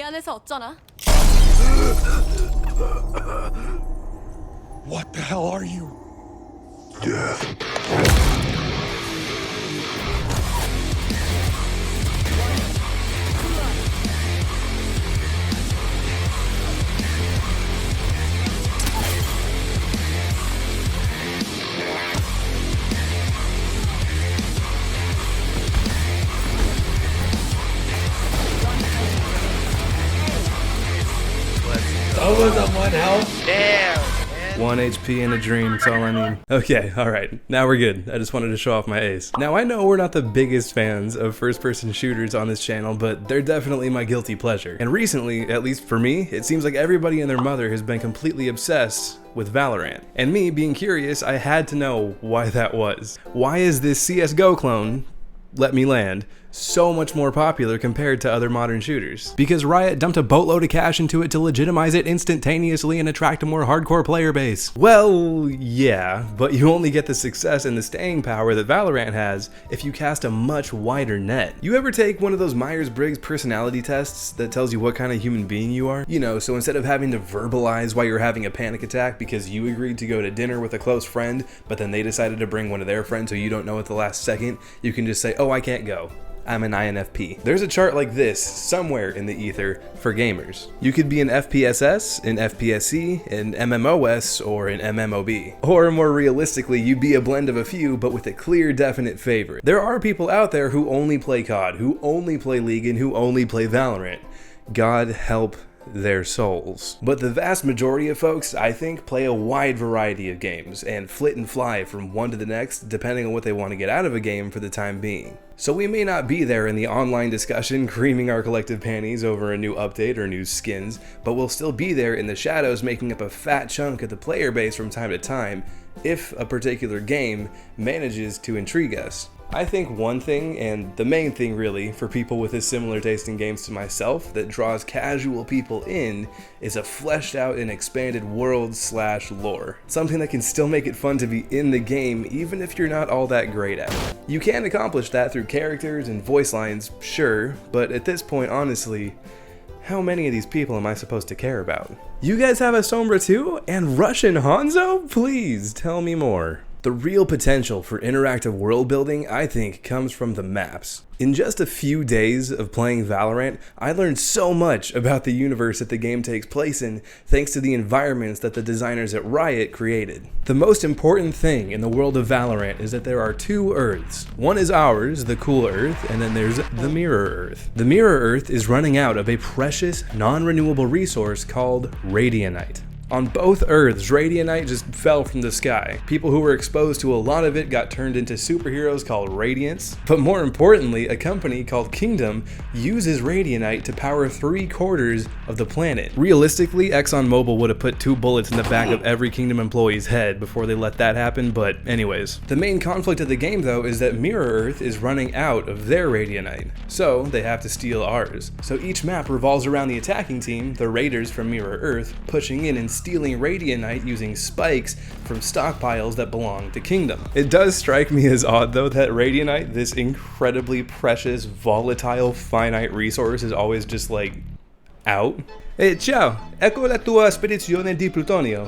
안에서 어쩌나? What the hell are you? Death. That was on 1 health? Damn, man. 1 HP in a dream, that's all I need. Okay, alright, now we're good. I just wanted to show off my ace. Now I know we're not the biggest fans of first-person shooters on this channel, but they're definitely my guilty pleasure. And recently, at least for me, it seems like everybody and their mother has been completely obsessed with Valorant. And me, being curious, I had to know why that was. Why is this CSGO clone, Let Me Land, so much more popular compared to other modern shooters? Because Riot dumped a boatload of cash into it to legitimize it instantaneously and attract a more hardcore player base. Well, yeah, but you only get the success and the staying power that Valorant has if you cast a much wider net. You ever take one of those Myers-Briggs personality tests that tells you what kind of human being you are? You know, so instead of having to verbalize why you're having a panic attack because you agreed to go to dinner with a close friend, but then they decided to bring one of their friends so you don't know at the last second, you can just say, oh, I can't go. I'm an INFP. There's a chart like this somewhere in the ether for gamers. You could be an FPSS, an FPSC, an MMOS, or an MMOB. Or more realistically, you'd be a blend of a few, but with a clear, definite favorite. There are people out there who only play COD, who only play League, and who only play Valorant. God help their souls. But the vast majority of folks, I think, play a wide variety of games and flit and fly from one to the next depending on what they want to get out of a game for the time being. So we may not be there in the online discussion creaming our collective panties over a new update or new skins, but we'll still be there in the shadows making up a fat chunk of the player base from time to time if a particular game manages to intrigue us. I think one thing, and the main thing really, for people with a similar taste in games to myself that draws casual people in is a fleshed out and expanded world/lore. Something that can still make it fun to be in the game even if you're not all that great at it. You can accomplish that through characters and voice lines, sure, but at this point honestly, how many of these people am I supposed to care about? You guys have a Sombra too? And Russian Hanzo? Please tell me more. The real potential for interactive world building, I think, comes from the maps. In just a few days of playing Valorant, I learned so much about the universe that the game takes place in, thanks to the environments that the designers at Riot created. The most important thing in the world of Valorant is that there are two Earths. One is ours, the cool Earth, and then there's the Mirror Earth. The Mirror Earth is running out of a precious, non-renewable resource called Radianite. On both Earths, Radianite just fell from the sky. People who were exposed to a lot of it got turned into superheroes called Radiants. But more importantly, a company called Kingdom uses Radianite to power 3/4 of the planet. Realistically, ExxonMobil would have put 2 bullets in the back of every Kingdom employee's head before they let that happen, but anyways. The main conflict of the game though is that Mirror Earth is running out of their Radianite, so they have to steal ours. So each map revolves around the attacking team, the Raiders from Mirror Earth, pushing in and stealing Radianite using spikes from stockpiles that belong to Kingdom. It does strike me as odd though that Radianite, this incredibly precious, volatile, finite resource, is always just like out. Hey, ciao. Ecco la tua spedizione di plutonio.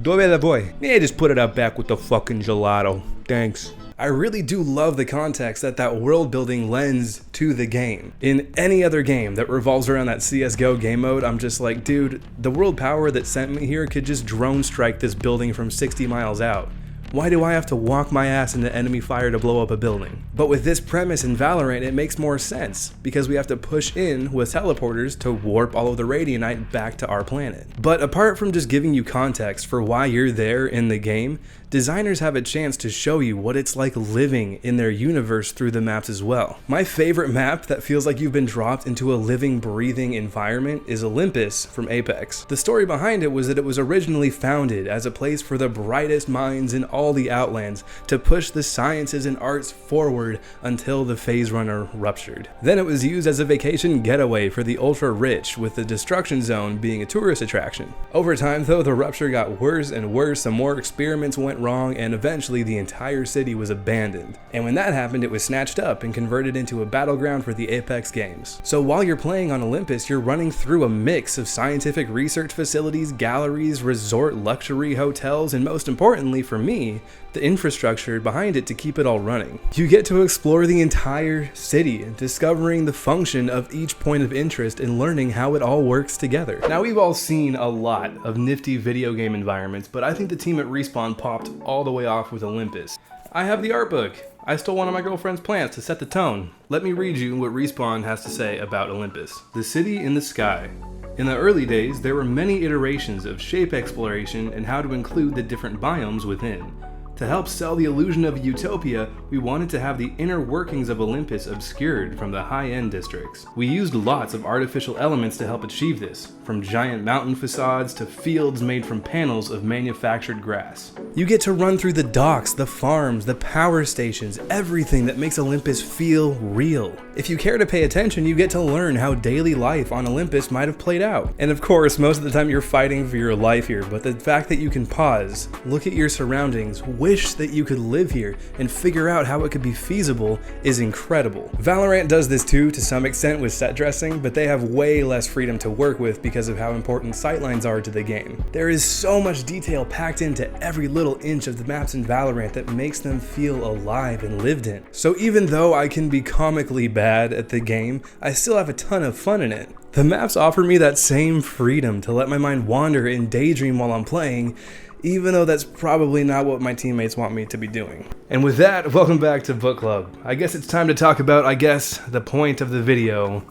Dove la vuoi? Yeah, just put it out back with the fucking gelato. Thanks. I really do love the context that world building lends to the game. In any other game that revolves around that CSGO game mode, I'm just like, dude, the world power that sent me here could just drone strike this building from 60 miles out. Why do I have to walk my ass into enemy fire to blow up a building? But with this premise in Valorant, it makes more sense, because we have to push in with teleporters to warp all of the Radianite back to our planet. But apart from just giving you context for why you're there in the game, designers have a chance to show you what it's like living in their universe through the maps as well. My favorite map that feels like you've been dropped into a living, breathing environment is Olympus from Apex. The story behind it was that it was originally founded as a place for the brightest minds in all all the Outlands to push the sciences and arts forward until the Phase Runner ruptured. Then it was used as a vacation getaway for the ultra-rich, with the Destruction Zone being a tourist attraction. Over time though, the rupture got worse and worse, some more experiments went wrong, and eventually the entire city was abandoned. And when that happened, it was snatched up and converted into a battleground for the Apex games. So while you're playing on Olympus, you're running through a mix of scientific research facilities, galleries, resort luxury hotels, and most importantly for me, the infrastructure behind it to keep it all running. You get to explore the entire city, discovering the function of each point of interest and learning how it all works together. Now, we've all seen a lot of nifty video game environments, but I think the team at Respawn popped all the way off with Olympus. I have the art book. I stole one of my girlfriend's plants to set the tone. Let me read you what Respawn has to say about Olympus. The city in the sky. In the early days, there were many iterations of shape exploration and how to include the different biomes within. To help sell the illusion of utopia, we wanted to have the inner workings of Olympus obscured from the high-end districts. We used lots of artificial elements to help achieve this, from giant mountain facades to fields made from panels of manufactured grass. You get to run through the docks, the farms, the power stations, everything that makes Olympus feel real. If you care to pay attention, you get to learn how daily life on Olympus might have played out. And of course, most of the time you're fighting for your life here, but the fact that you can pause, look at your surroundings, wish that you could live here, and figure out how it could be feasible is incredible. Valorant does this too to some extent with set dressing, but they have way less freedom to work with because of how important sightlines are to the game. There is so much detail packed into every little inch of the maps in Valorant that makes them feel alive and lived in. So even though I can be comically bad at the game, I still have a ton of fun in it. The maps offer me that same freedom to let my mind wander and daydream while I'm playing, even though that's probably not what my teammates want me to be doing. And with that, welcome back to Book Club. I guess it's time to talk about, the point of the video,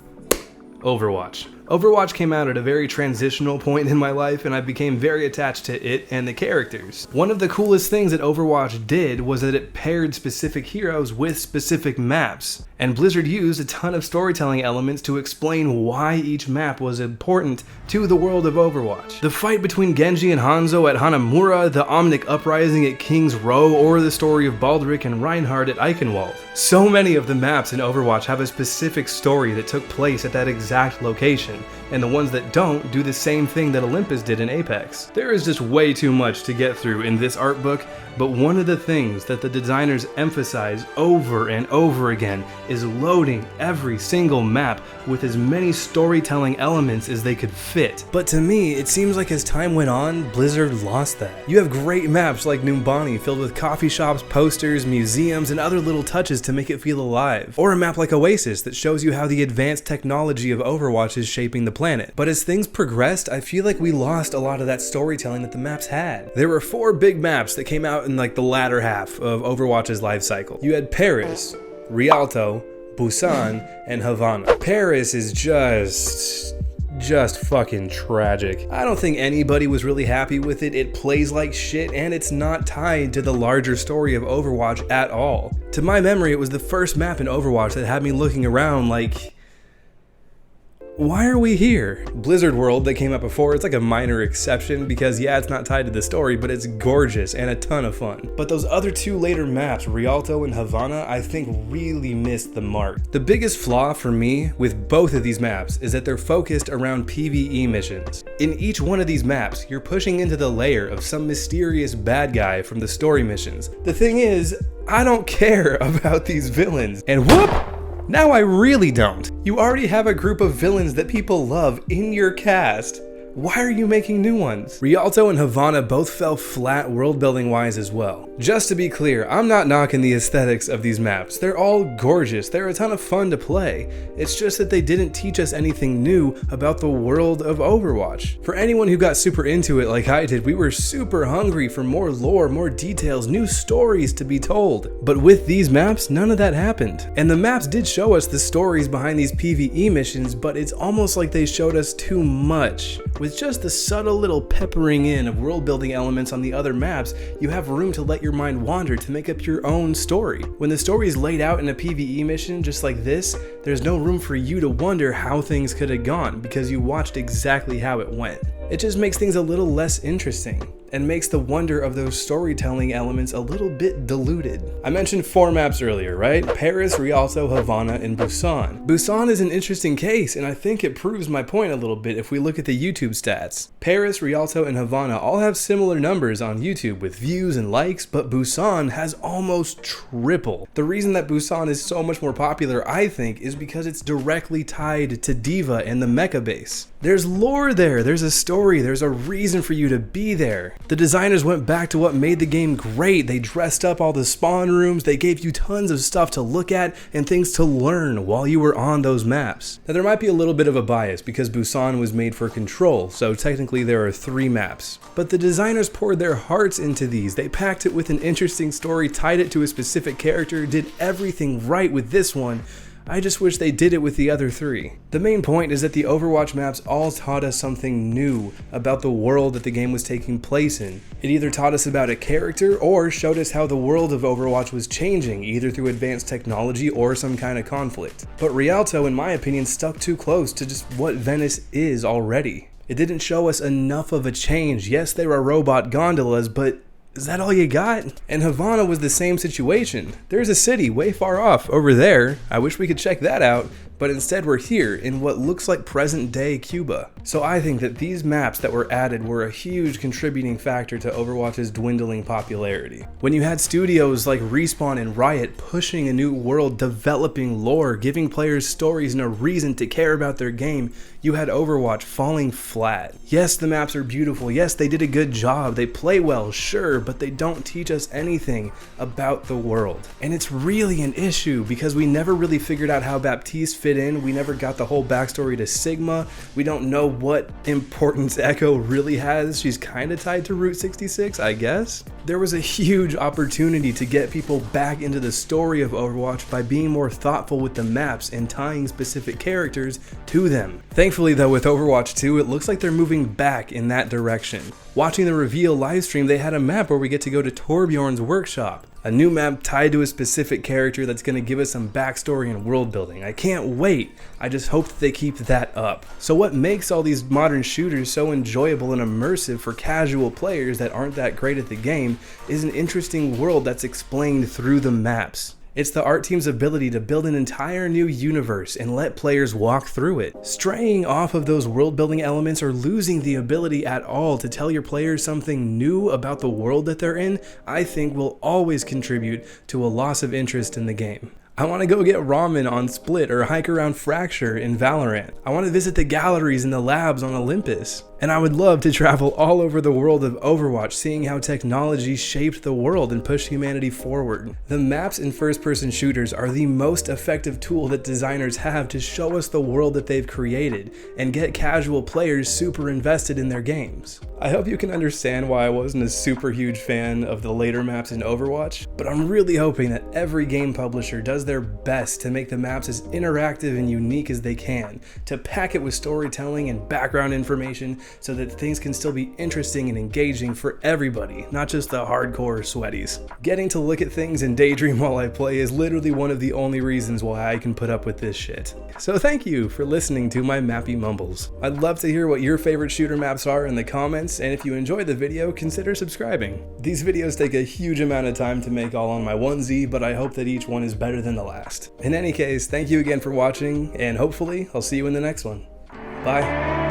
Overwatch. Overwatch came out at a very transitional point in my life, and I became very attached to it and the characters. One of the coolest things that Overwatch did was that it paired specific heroes with specific maps. And Blizzard used a ton of storytelling elements to explain why each map was important to the world of Overwatch. The fight between Genji and Hanzo at Hanamura, the Omnic Uprising at King's Row, or the story of Baldric and Reinhardt at Eichenwald. So many of the maps in Overwatch have a specific story that took place at that exact location, and the ones that don't do the same thing that Olympus did in Apex. There is just way too much to get through in this art book, but one of the things that the designers emphasize over and over again is loading every single map with as many storytelling elements as they could fit. But to me, it seems like as time went on, Blizzard lost that. You have great maps like Numbani filled with coffee shops, posters, museums, and other little touches to make it feel alive. Or a map like Oasis that shows you how the advanced technology of Overwatch is shaping the planet. But as things progressed, I feel like we lost a lot of that storytelling that the maps had. There were 4 big maps that came out in like the latter half of Overwatch's life cycle. You had Paris, Rialto, Bussin, and Havana. Paris is just fucking tragic. I don't think anybody was really happy with it. It plays like shit, and it's not tied to the larger story of Overwatch at all. To my memory, it was the first map in Overwatch that had me looking around like, why are we here? Blizzard World that came out before, it's like a minor exception because yeah, it's not tied to the story, but it's gorgeous and a ton of fun. But those other 2 later maps, Rialto and Havana, I think really missed the mark. The biggest flaw for me with both of these maps is that they're focused around PvE missions. In each one of these maps, you're pushing into the lair of some mysterious bad guy from the story missions. The thing is, I don't care about these villains. And whoop! Now I really don't. You already have a group of villains that people love in your cast. Why are you making new ones? Rialto and Havana both fell flat world building wise as well. Just to be clear, I'm not knocking the aesthetics of these maps. They're all gorgeous, they're a ton of fun to play. It's just that they didn't teach us anything new about the world of Overwatch. For anyone who got super into it like I did, we were super hungry for more lore, more details, new stories to be told. But with these maps, none of that happened. And the maps did show us the stories behind these PvE missions, but it's almost like they showed us too much. With just the subtle little peppering in of world building elements on the other maps, you have room to let your mind wander to make up your own story. When the story is laid out in a PvE mission just like this, there's no room for you to wonder how things could have gone because you watched exactly how it went. It just makes things a little less interesting. and makes the wonder of those storytelling elements a little bit diluted. I mentioned 4 maps earlier, right? Paris, Rialto, Havana, and Bussin. Bussin is an interesting case, and I think it proves my point a little bit if we look at the YouTube stats. Paris, Rialto, and Havana all have similar numbers on YouTube with views and likes, but Bussin has almost triple. The reason that Bussin is so much more popular, I think, is because it's directly tied to Diva and the mecha base. There's lore there, there's a story, there's a reason for you to be there. The designers went back to what made the game great. They dressed up all the spawn rooms, they gave you tons of stuff to look at and things to learn while you were on those maps. Now there might be a little bit of a bias because Bussin was made for Control, so technically there are 3 maps. But the designers poured their hearts into these. They packed it with an interesting story, tied it to a specific character, did everything right with this one. I just wish they did it with the other 3. The main point is that the Overwatch maps all taught us something new about the world that the game was taking place in. It either taught us about a character or showed us how the world of Overwatch was changing, either through advanced technology or some kind of conflict. But Rialto, in my opinion, stuck too close to just what Venice is already. It didn't show us enough of a change. Yes, there are robot gondolas, but is that all you got? And Havana was the same situation. There's a city way far off over there. I wish we could check that out, but instead we're here in what looks like present day Cuba. So I think that these maps that were added were a huge contributing factor to Overwatch's dwindling popularity. When you had studios like Respawn and Riot pushing a new world, developing lore, giving players stories and a reason to care about their game, you had Overwatch falling flat. Yes, the maps are beautiful. Yes, they did a good job. They play well, sure, but they don't teach us anything about the world. And it's really an issue because we never really figured out how Baptiste fit in. We never got the whole backstory to Sigma. We don't know what importance Echo really has. She's kind of tied to Route 66, I guess. There was a huge opportunity to get people back into the story of Overwatch by being more thoughtful with the maps and tying specific characters to them. Thankfully though, with Overwatch 2, it looks like they're moving back in that direction. Watching the reveal livestream, they had a map where we get to go to Torbjorn's workshop. A new map tied to a specific character that's going to give us some backstory and world building. I can't wait. I just hope that they keep that up. So what makes all these modern shooters so enjoyable and immersive for casual players that aren't that great at the game is an interesting world that's explained through the maps. It's the art team's ability to build an entire new universe and let players walk through it. Straying off of those world building elements or losing the ability at all to tell your players something new about the world that they're in, I think will always contribute to a loss of interest in the game. I want to go get ramen on Split or hike around Fracture in Valorant. I want to visit the galleries and the labs on Olympus. And I would love to travel all over the world of Overwatch, seeing how technology shaped the world and pushed humanity forward. The maps in first-person shooters are the most effective tool that designers have to show us the world that they've created and get casual players super invested in their games. I hope you can understand why I wasn't a super huge fan of the later maps in Overwatch, but I'm really hoping that every game publisher does their best to make the maps as interactive and unique as they can, to pack it with storytelling and background information so that things can still be interesting and engaging for everybody, not just the hardcore sweaties. Getting to look at things and daydream while I play is literally one of the only reasons why I can put up with this shit. So thank you for listening to my mappy mumbles. I'd love to hear what your favorite shooter maps are in the comments, and if you enjoyed the video, consider subscribing. These videos take a huge amount of time to make all on my onesie, but I hope that each one is better than the last. In any case, thank you again for watching, and hopefully I'll see you in the next one. Bye.